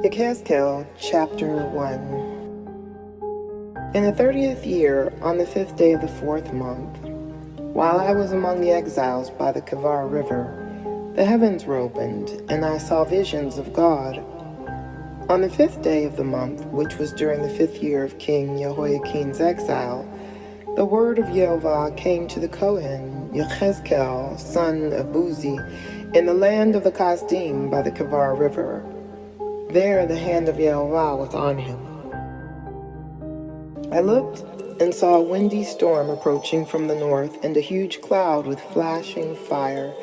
Yechez'kel Chapter 1. In the 30th year, on the 5th day of the 4th month, while I was among the exiles by the Kavar river, the heavens were opened, and I saw visions of God. On the 5th day of the month, which was during the 5th year of King Jehoiakim's exile, the word of Yehovah came to the Kohen, Yechez'kel, son of Buzi, in the land of the Kasdim by the Kavar river. There the hand of Yehovah was on him. I looked and saw a windy storm approaching from the north, and a huge cloud with flashing fire,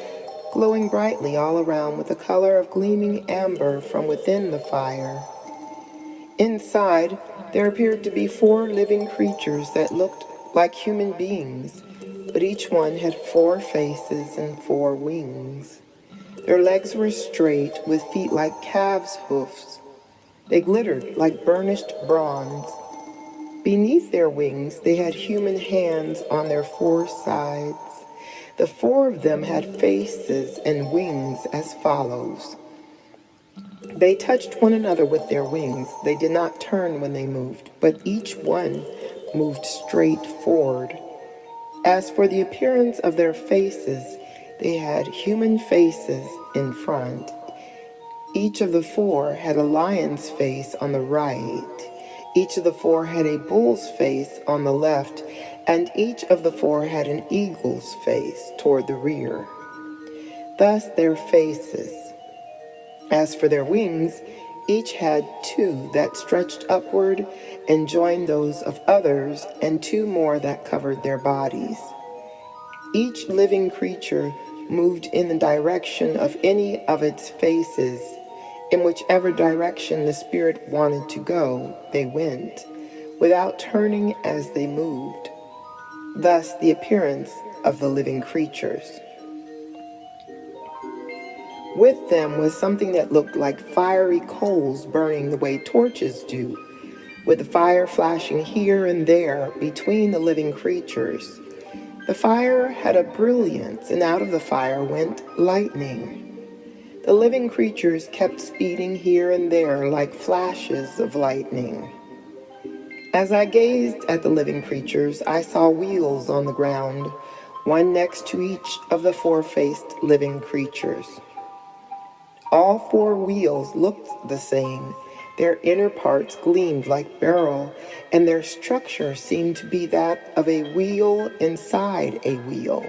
glowing brightly all around with the color of gleaming amber from within the fire. Inside, there appeared to be 4 living creatures that looked like human beings, but each one had 4 faces and 4 wings. Their legs were straight, with feet like calves' hoofs. They glittered like burnished bronze. Beneath their wings, they had human hands on their 4 sides. The 4 of them had faces and wings as follows. They touched one another with their wings. They did not turn when they moved, but each one moved straight forward. As for the appearance of their faces, they had human faces in front. Each of the 4 had a lion's face on the right. Each of the 4 had a bull's face on the left, and each of the 4 had an eagle's face toward the rear. Thus their faces. As for their wings, each had 2 that stretched upward and joined those of others, and 2 more that covered their bodies. Each living creature moved in the direction of any of its faces. In whichever direction the Spirit wanted to go, they went, without turning as they moved. Thus the appearance of the living creatures. With them was something that looked like fiery coals burning the way torches do, with the fire flashing here and there between the living creatures. The fire had a brilliance, and out of the fire went lightning. The living creatures kept speeding here and there like flashes of lightning. As I gazed at the living creatures, I saw wheels on the ground, one next to each of the 4-faced living creatures. All 4 wheels looked the same. Their inner parts gleamed like beryl, and their structure seemed to be that of a wheel inside a wheel.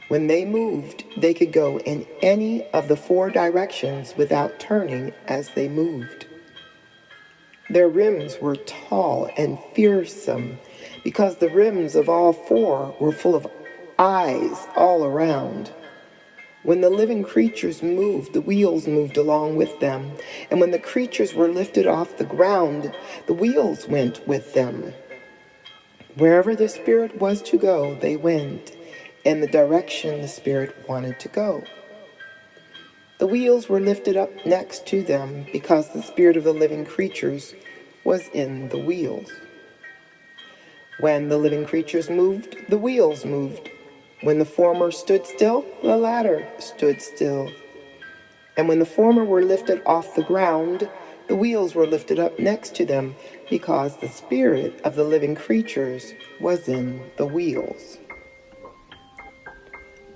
When they moved, they could go in any of the 4 directions without turning as they moved. Their rims were tall and fearsome, because the rims of all 4 were full of eyes all around. When the living creatures moved, the wheels moved along with them, and when the creatures were lifted off the ground, the wheels went with them. Wherever the Spirit was to go, they went, in the direction the Spirit wanted to go. The wheels were lifted up next to them because the spirit of the living creatures was in the wheels. When the living creatures moved, the wheels moved. When the former stood still, the latter stood still. And when the former were lifted off the ground, the wheels were lifted up next to them because the spirit of the living creatures was in the wheels.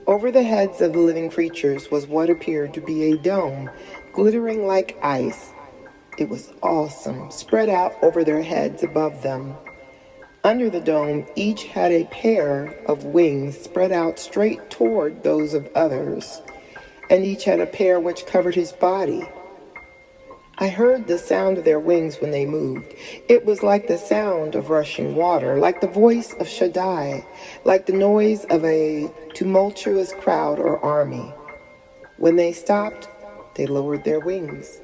Over the heads of the living creatures was what appeared to be a dome, glittering like ice. It was awesome, spread out over their heads above them. Under the dome, each had a pair of wings spread out straight toward those of others, and each had a pair which covered his body. I heard the sound of their wings when they moved. It was like the sound of rushing water, like the voice of Shaddai, like the noise of a tumultuous crowd or army. When they stopped, they lowered their wings.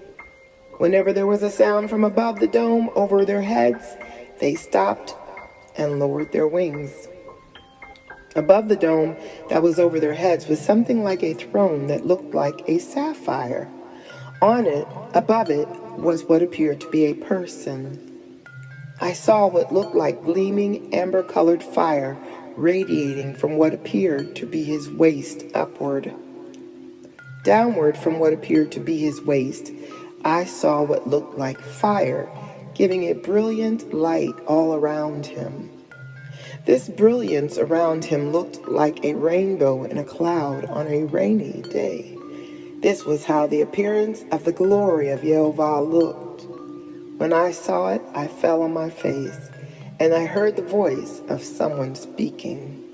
Whenever there was a sound from above the dome over their heads, they stopped and lowered their wings. Above the dome that was over their heads was something like a throne that looked like a sapphire. On it, above it, was what appeared to be a person. I saw what looked like gleaming amber-colored fire radiating from what appeared to be his waist upward. Downward from what appeared to be his waist, I saw what looked like fire, giving a brilliant light all around him. This brilliance around him looked like a rainbow in a cloud on a rainy day. This was how the appearance of the glory of Yehovah looked. When I saw it, I fell on my face, and I heard the voice of someone speaking.